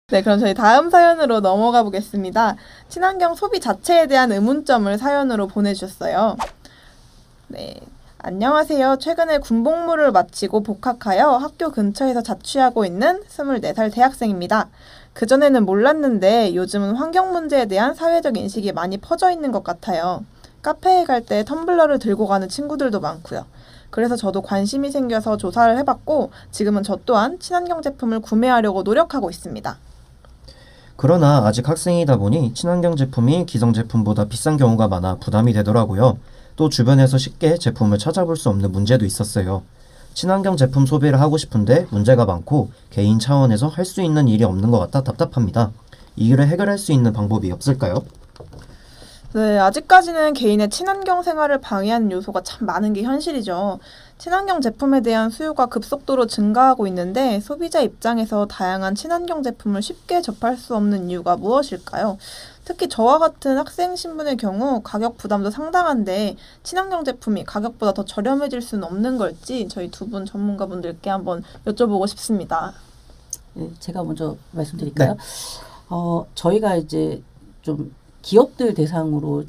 네, 그럼 저희 다음 사연으로 넘어가 보겠습니다. 친환경 소비 자체에 대한 의문점을 사연으로 보내주셨어요. 네, 안녕하세요. 최근에 군복무를 마치고 복학하여 학교 근처에서 자취하고 있는 24살 대학생입니다. 그전에는 몰랐는데 요즘은 환경 문제에 대한 사회적 인식이 많이 퍼져 있는 것 같아요. 카페에 갈 때 텀블러를 들고 가는 친구들도 많고요. 그래서 저도 관심이 생겨서 조사를 해봤고 지금은 저 또한 친환경 제품을 구매하려고 노력하고 있습니다. 그러나 아직 학생이다 보니 친환경 제품이 기성 제품보다 비싼 경우가 많아 부담이 되더라고요. 또 주변에서 쉽게 제품을 찾아볼 수 없는 문제도 있었어요. 친환경 제품 소비를 하고 싶은데 문제가 많고 개인 차원에서 할 수 있는 일이 없는 것 같아 답답합니다. 이 일을 해결할 수 있는 방법이 없을까요? 네, 아직까지는 개인의 친환경 생활을 방해하는 요소가 참 많은 게 현실이죠. 친환경 제품에 대한 수요가 급속도로 증가하고 있는데 소비자 입장에서 다양한 친환경 제품을 쉽게 접할 수 없는 이유가 무엇일까요? 특히 저와 같은 학생 신분의 경우 가격 부담도 상당한데 친환경 제품이 가격보다 더 저렴해질 수는 없는 걸지 저희 두 분 전문가분들께 한번 여쭤보고 싶습니다. 네, 제가 먼저 말씀드릴까요? 저희가 이제 좀 기업들 대상으로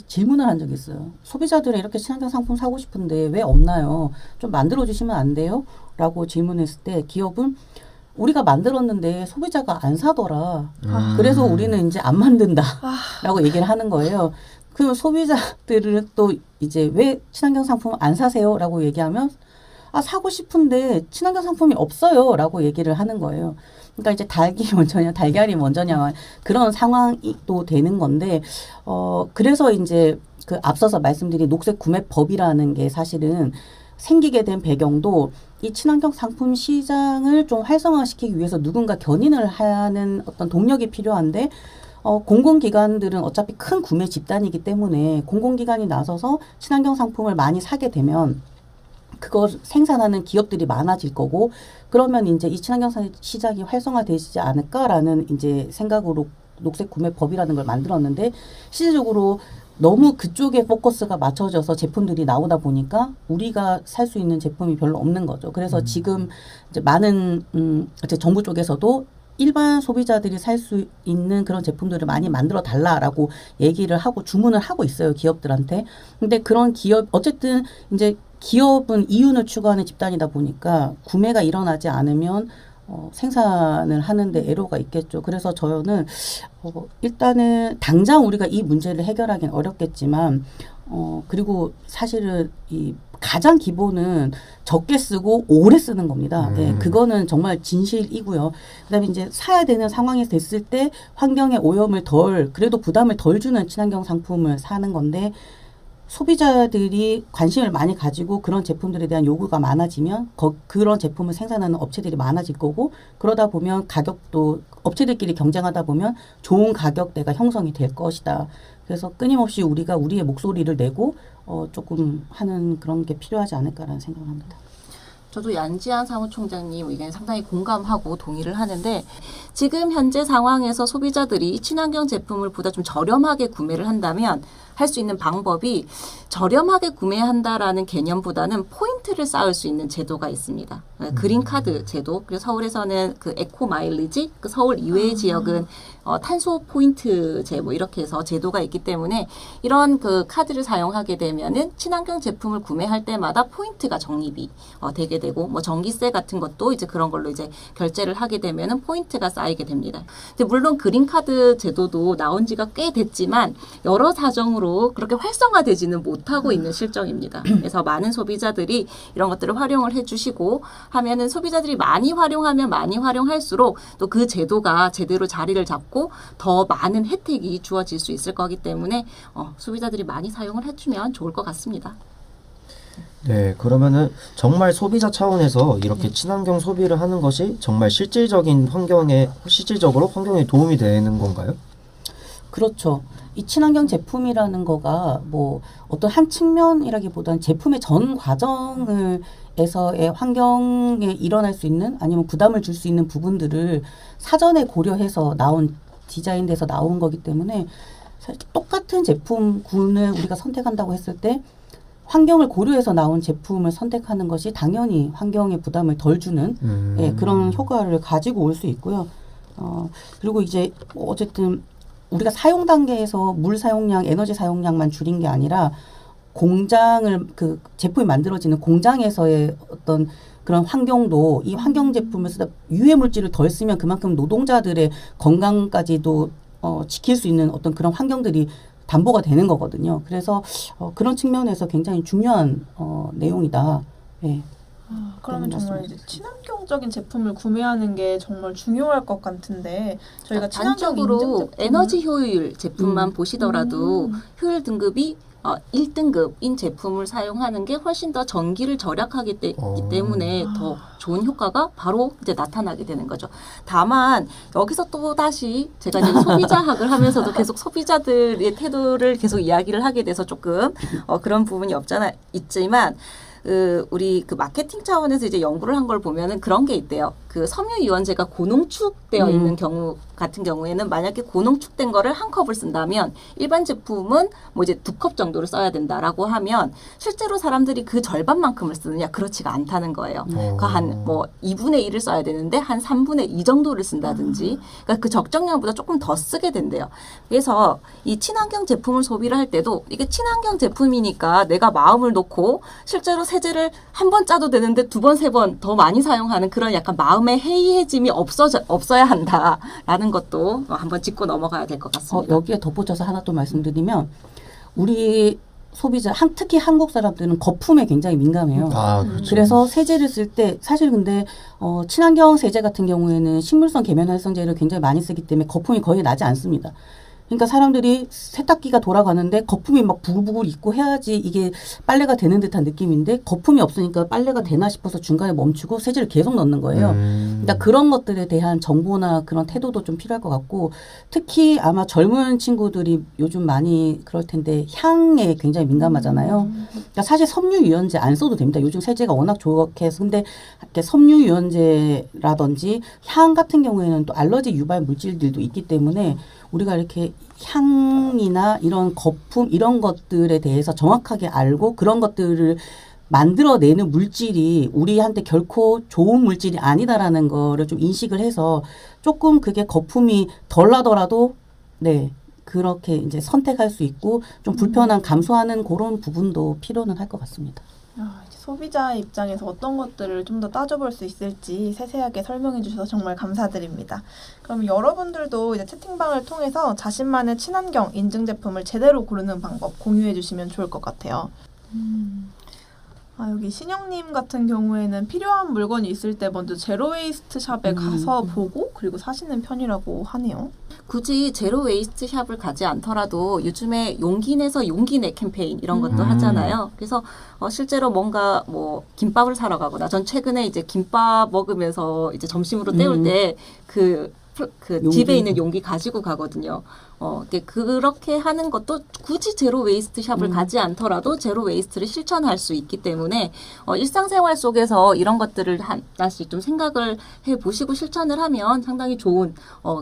질문을 한 적이 있어요. 소비자들이 이렇게 친환경 상품 사고 싶은데 왜 없나요? 좀 만들어주시면 안 돼요? 라고 질문했을 때 기업은 우리가 만들었는데 소비자가 안 사더라. 그래서 우리는 이제 안 만든다. 라고 얘기를 하는 거예요. 그럼 소비자들은 또 이제 왜 친환경 상품 안 사세요? 라고 얘기하면 사고 싶은데 친환경 상품이 없어요. 라고 얘기를 하는 거예요. 그러니까 이제 닭이 먼저냐, 달걀이 먼저냐, 그런 상황이 또 되는 건데, 그래서 이제 그 앞서서 말씀드린 녹색 구매법이라는 게 사실은 생기게 된 배경도 이 친환경 상품 시장을 좀 활성화시키기 위해서 누군가 견인을 하는 어떤 동력이 필요한데, 공공기관들은 어차피 큰 구매 집단이기 때문에 공공기관이 나서서 친환경 상품을 많이 사게 되면 그걸 생산하는 기업들이 많아질 거고 그러면 이제 이 친환경 시장이 활성화되지 않을까라는 이제 생각으로 녹색 구매법이라는 걸 만들었는데 실질적으로 너무 그쪽에 포커스가 맞춰져서 제품들이 나오다 보니까 우리가 살 수 있는 제품이 별로 없는 거죠. 그래서 지금 이제 많은 정부 쪽에서도 일반 소비자들이 살 수 있는 그런 제품들을 많이 만들어 달라라고 얘기를 하고 주문을 하고 있어요, 기업들한테. 근데 그런 기업 어쨌든 이제 기업은 이윤을 추구하는 집단이다 보니까 구매가 일어나지 않으면 생산을 하는데 애로가 있겠죠. 그래서 저는 일단은 당장 우리가 이 문제를 해결하기는 어렵겠지만 그리고 사실은 이 가장 기본은 적게 쓰고 오래 쓰는 겁니다. 네, 그거는 정말 진실이고요. 그다음에 이제 사야 되는 상황이 됐을 때 환경에 오염을 그래도 부담을 덜 주는 친환경 상품을 사는 건데 소비자들이 관심을 많이 가지고 그런 제품들에 대한 요구가 많아지면 그런 제품을 생산하는 업체들이 많아질 거고 그러다 보면 가격도 업체들끼리 경쟁하다 보면 좋은 가격대가 형성이 될 것이다. 그래서 끊임없이 우리가 우리의 목소리를 내고 조금 하는 그런 게 필요하지 않을까라는 생각을 합니다. 저도 양지한 사무총장님 의견에 상당히 공감하고 동의를 하는데 지금 현재 상황에서 소비자들이 친환경 제품을 보다 좀 저렴하게 구매를 한다면 할 수 있는 방법이 저렴하게 구매한다라는 개념보다는 포인트를 쌓을 수 있는 제도가 있습니다. 그린카드 제도. 그리고 서울에서는 그 에코 마일리지, 그 서울 이외의 지역은 탄소 포인트제 뭐 이렇게 해서 제도가 있기 때문에 이런 그 카드를 사용하게 되면은 친환경 제품을 구매할 때마다 포인트가 적립이 되게 되고 뭐 전기세 같은 것도 이제 그런 걸로 이제 결제를 하게 되면은 포인트가 쌓이게 됩니다. 근데 물론 그린카드 제도도 나온 지가 꽤 됐지만 여러 사정으로 그렇게 활성화되지는 못하고 있는 실정입니다. 그래서 많은 소비자들이 이런 것들을 활용을 해주시고 하면은 소비자들이 많이 활용하면 많이 활용할수록 또 그 제도가 제대로 자리를 잡고 더 많은 혜택이 주어질 수 있을 거기 때문에 소비자들이 많이 사용을 해주면 좋을 것 같습니다. 네, 그러면은 정말 소비자 차원에서 이렇게 친환경 소비를 하는 것이 정말 실질적으로 환경에 도움이 되는 건가요? 그렇죠. 이 친환경 제품이라는 거가 뭐 어떤 한 측면이라기보다는 제품의 전 과정에서의 환경에 일어날 수 있는 아니면 부담을 줄 수 있는 부분들을 사전에 고려해서 디자인돼서 나온 거기 때문에 사실 똑같은 제품군을 우리가 선택한다고 했을 때 환경을 고려해서 나온 제품을 선택하는 것이 당연히 환경에 부담을 덜 주는 예, 그런 효과를 가지고 올 수 있고요. 그리고 이제 어쨌든 우리가 사용 단계에서 물 사용량, 에너지 사용량만 줄인 게 아니라 공장을 그 제품이 만들어지는 공장에서의 어떤 그런 환경도 이 환경 제품을 쓰다 유해 물질을 덜 쓰면 그만큼 노동자들의 건강까지도 지킬 수 있는 어떤 그런 환경들이 담보가 되는 거거든요. 그래서 그런 측면에서 굉장히 중요한 내용이다. 예. 그러면 그런 정말 말씀을 이제 친환경적인 제품을 구매하는 게 정말 중요할 것 같은데 저희가 친환경 인증 단적으로 제품 에너지 효율 제품만 보시더라도 효율 등급이 1등급인 제품을 사용하는 게 훨씬 더 전기를 절약하기 때문에 더 좋은 효과가 바로 이제 나타나게 되는 거죠. 다만 여기서 또 다시 제가 이제 소비자학을 하면서도 계속 소비자들의 태도를 계속 이야기를 하게 돼서 조금 그런 부분이 없잖아 있지만 우리 그 마케팅 차원에서 이제 연구를 한 걸 보면은 그런 게 있대요. 그 섬유 유연제가 고농축되어 있는 경우 같은 경우에는 만약에 고농축된 거를 한 컵을 쓴다면 일반 제품은 뭐 이제 2컵 정도를 써야 된다라고 하면 실제로 사람들이 그 절반만큼을 쓰느냐 그렇지가 않다는 거예요. 그 한 뭐 2분의 1을 써야 되는데 한 3분의 2 정도를 쓴다든지 그러니까 그 적정량보다 조금 더 쓰게 된대요. 그래서 이 친환경 제품을 소비를 할 때도 이게 친환경 제품이니까 내가 마음을 놓고 실제로 세제를 한 번 짜도 되는데 2번, 3번 더 많이 사용하는 그런 약간 마음의 해이해짐이 없어야 한다라는 것도 한번 짚고 넘어가야 될 것 같습니다. 여기에 덧붙여서 하나 또 말씀드리면 우리 소비자, 특히 한국 사람들은 거품에 굉장히 민감해요. 그렇죠. 그래서 세제를 쓸 때 사실 근데 친환경 세제 같은 경우에는 식물성 계면 활성제를 굉장히 많이 쓰기 때문에 거품이 거의 나지 않습니다. 그러니까 사람들이 세탁기가 돌아가는데 거품이 막 부글부글 있고 해야지 이게 빨래가 되는 듯한 느낌인데 거품이 없으니까 빨래가 되나 싶어서 중간에 멈추고 세제를 계속 넣는 거예요. 그러니까 그런 것들에 대한 정보나 그런 태도도 좀 필요할 것 같고 특히 아마 젊은 친구들이 요즘 많이 그럴 텐데 향에 굉장히 민감하잖아요. 그러니까 사실 섬유유연제 안 써도 됩니다. 요즘 세제가 워낙 좋게 해서 근데 이렇게 섬유유연제라든지 향 같은 경우에는 또 알러지 유발 물질들도 있기 때문에 우리가 이렇게 향이나 이런 거품 이런 것들에 대해서 정확하게 알고 그런 것들을 만들어내는 물질이 우리한테 결코 좋은 물질이 아니다라는 거를 좀 인식을 해서 조금 그게 거품이 덜 나더라도 네 그렇게 이제 선택할 수 있고 좀 불편함 감소하는 그런 부분도 필요는 할 것 같습니다. 이제 소비자 입장에서 어떤 것들을 좀 더 따져볼 수 있을지 세세하게 설명해 주셔서 정말 감사드립니다. 그럼 여러분들도 이제 채팅방을 통해서 자신만의 친환경 인증 제품을 제대로 고르는 방법 공유해 주시면 좋을 것 같아요. 여기 신영님 같은 경우에는 필요한 물건이 있을 때 먼저 제로웨이스트 샵에 가서 보고 그리고 사시는 편이라고 하네요. 굳이 제로 웨이스트 샵을 가지 않더라도 요즘에 용기 내서 용기 내 캠페인 이런 것도 하잖아요. 그래서 실제로 뭔가 뭐 김밥을 사러 가거나 전 최근에 이제 김밥 먹으면서 이제 점심으로 때울 때 집에 있는 용기 가지고 가거든요. 그렇게 하는 것도 굳이 제로 웨이스트 샵을 가지 않더라도 제로 웨이스트를 실천할 수 있기 때문에 일상생활 속에서 이런 것들을 하나씩 좀 생각을 해보시고 실천을 하면 상당히 좋은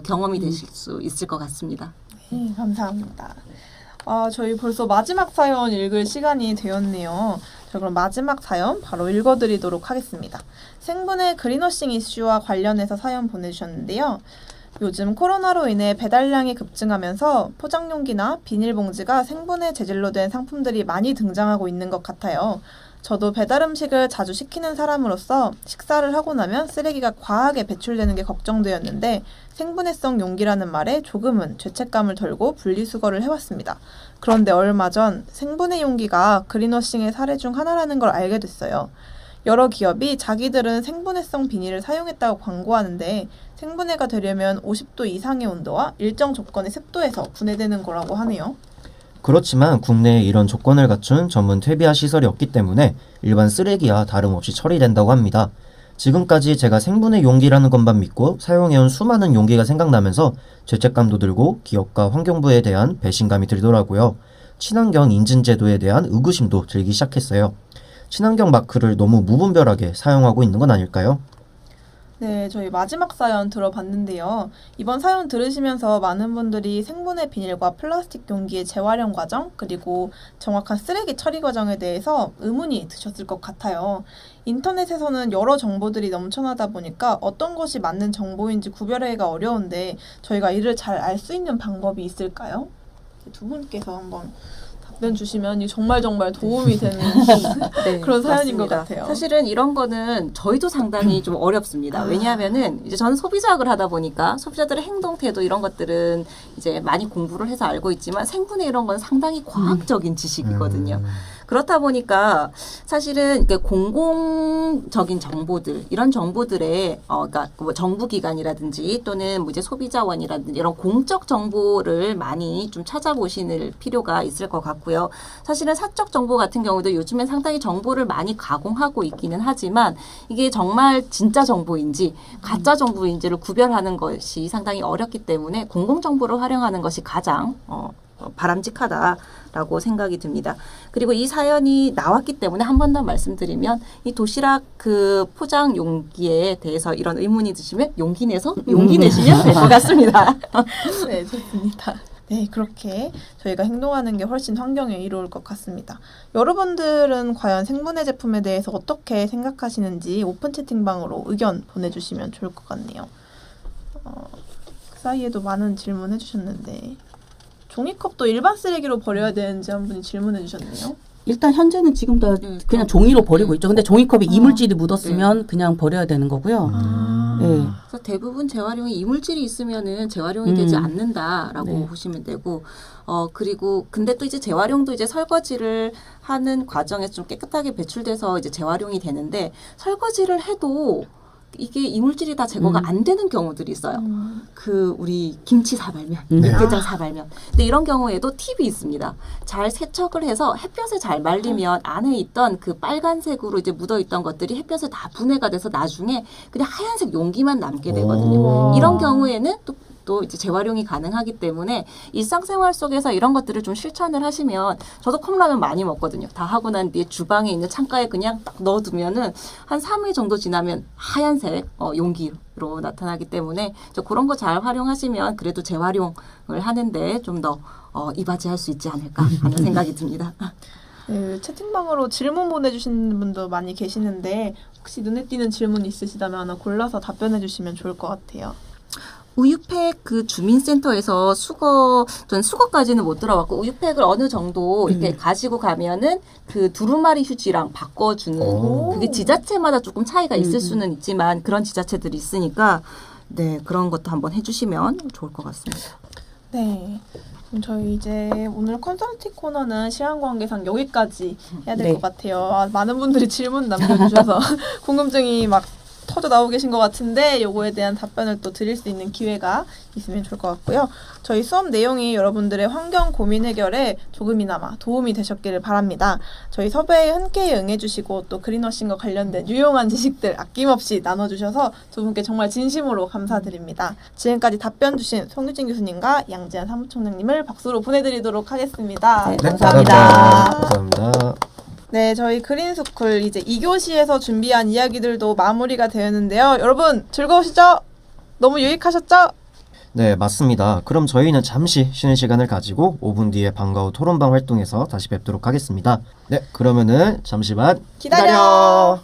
경험이 되실 수 있을 것 같습니다. 네, 감사합니다. 저희 벌써 마지막 사연 읽을 시간이 되었네요. 자, 그럼 마지막 사연 바로 읽어드리도록 하겠습니다. 생분해 그린워싱 이슈와 관련해서 사연 보내주셨는데요. 요즘 코로나로 인해 배달량이 급증하면서 포장용기나 비닐봉지가 생분해 재질로 된 상품들이 많이 등장하고 있는 것 같아요. 저도 배달 음식을 자주 시키는 사람으로서 식사를 하고 나면 쓰레기가 과하게 배출되는 게 걱정되었는데 생분해성 용기라는 말에 조금은 죄책감을 덜고 분리수거를 해왔습니다. 그런데 얼마 전 생분해 용기가 그린워싱의 사례 중 하나라는 걸 알게 됐어요. 여러 기업이 자기들은 생분해성 비닐을 사용했다고 광고하는데 생분해가 되려면 50도 이상의 온도와 일정 조건의 습도에서 분해되는 거라고 하네요. 그렇지만 국내에 이런 조건을 갖춘 전문 퇴비화 시설이 없기 때문에 일반 쓰레기와 다름없이 처리된다고 합니다. 지금까지 제가 생분해 용기라는 것만 믿고 사용해온 수많은 용기가 생각나면서 죄책감도 들고 기업과 환경부에 대한 배신감이 들더라고요. 친환경 인증 제도에 대한 의구심도 들기 시작했어요. 친환경 마크를 너무 무분별하게 사용하고 있는 건 아닐까요? 네, 저희 마지막 사연 들어봤는데요. 이번 사연 들으시면서 많은 분들이 생분해 비닐과 플라스틱 용기의 재활용 과정, 그리고 정확한 쓰레기 처리 과정에 대해서 의문이 드셨을 것 같아요. 인터넷에서는 여러 정보들이 넘쳐나다 보니까 어떤 것이 맞는 정보인지 구별하기가 어려운데 저희가 이를 잘 알 수 있는 방법이 있을까요? 두 분께서 한번 답변 주시면 이 정말 도움이 되는 네, 그런 사연인 것 맞습니다. 같아요. 사실은 이런 거는 저희도 상당히 좀 어렵습니다. 왜냐하면은 이제 저는 소비자학을 하다 보니까 소비자들의 행동, 태도 이런 것들은 이제 많이 공부를 해서 알고 있지만 생분해 이런 건 상당히 과학적인 지식이거든요. 그렇다 보니까 사실은 이렇게 공공적인 정보들 이런 정보들에 그러니까 뭐 정부기관이라든지 또는 뭐 이제 소비자원이라든지 이런 공적 정보를 많이 좀 찾아보실 필요가 있을 것 같고요. 사실은 사적 정보 같은 경우도 요즘엔 상당히 정보를 많이 가공하고 있기는 하지만 이게 정말 진짜 정보인지 가짜 정보인지를 구별하는 것이 상당히 어렵기 때문에 공공 정보를 활용하는 것이 가장 바람직하다라고 생각이 듭니다. 그리고 이 사연이 나왔기 때문에 한 번 더 말씀드리면 이 도시락 그 포장 용기에 대해서 이런 의문이 드시면 용기 내시면 될 것 같습니다. 네, 좋습니다. 네, 그렇게 저희가 행동하는 게 훨씬 환경에 이로울 것 같습니다. 여러분들은 과연 생분해 제품에 대해서 어떻게 생각하시는지 오픈 채팅방으로 의견 보내주시면 좋을 것 같네요. 그 사이에도 많은 질문 해주셨는데 종이컵도 일반 쓰레기로 버려야 되는지 한 분이 질문해 주셨네요. 일단 현재는 지금 다 그냥 종이로 버리고 있죠. 근데 종이컵에 이물질이 묻었으면 그냥 버려야 되는 거고요. 네. 그래서 대부분 재활용에 이물질이 있으면은 재활용이 되지 않는다라고 네. 보시면 되고, 그리고 근데 또 이제 재활용도 이제 설거지를 하는 과정에서 좀 깨끗하게 배출돼서 이제 재활용이 되는데 설거지를 해도 이게 이물질이 다 제거가 안 되는 경우들이 있어요. 그 우리 김치 사발면, 육개장 사발면. 근데 이런 경우에도 팁이 있습니다. 잘 세척을 해서 햇볕에 잘 말리면 안에 있던 그 빨간색으로 이제 묻어 있던 것들이 햇볕에 다 분해가 돼서 나중에 그냥 하얀색 용기만 남게 되거든요. 이런 경우에는 또 이제 재활용이 가능하기 때문에 일상생활 속에서 이런 것들을 좀 실천을 하시면 저도 컵라면 많이 먹거든요. 다 하고 난 뒤에 주방에 있는 창가에 그냥 딱 넣어두면은 한 3일 정도 지나면 하얀색 용기로 나타나기 때문에 그런 거 잘 활용하시면 그래도 재활용을 하는데 좀 더 이바지할 수 있지 않을까 하는 생각이 듭니다. 네, 채팅방으로 질문 보내주시는 분도 많이 계시는데 혹시 눈에 띄는 질문 있으시다면 하나 골라서 답변해 주시면 좋을 것 같아요. 우유팩 그 주민센터에서 전 수거까지는 못 들어봤고 우유팩을 어느 정도 이렇게 가지고 가면은 그 두루마리 휴지랑 바꿔주는 그게 지자체마다 조금 차이가 있을 수는 있지만 그런 지자체들이 있으니까 네 그런 것도 한번 해주시면 좋을 것 같습니다. 네. 그럼 저희 이제 오늘 컨설팅 코너는 시간 관계상 여기까지 해야 될 것 같아요. 많은 분들이 질문 남겨주셔서 궁금증이 막 터져 나오고 계신 것 같은데 요거에 대한 답변을 또 드릴 수 있는 기회가 있으면 좋을 것 같고요. 저희 수업 내용이 여러분들의 환경 고민 해결에 조금이나마 도움이 되셨기를 바랍니다. 저희 섭외에 흔쾌히 응해주시고 또 그린워싱과 관련된 유용한 지식들 아낌없이 나눠주셔서 두 분께 정말 진심으로 감사드립니다. 지금까지 답변 주신 송유진 교수님과 양지한 사무총장님을 박수로 보내드리도록 하겠습니다. 네, 감사합니다. 감사합니다. 네, 저희 그린스쿨 이제 2교시에서 준비한 이야기들도 마무리가 되었는데요. 여러분 즐거우시죠? 너무 유익하셨죠? 네, 맞습니다. 그럼 저희는 잠시 쉬는 시간을 가지고 5분 뒤에 방과 후 토론방 활동에서 다시 뵙도록 하겠습니다. 네, 그러면은 잠시만 기다려.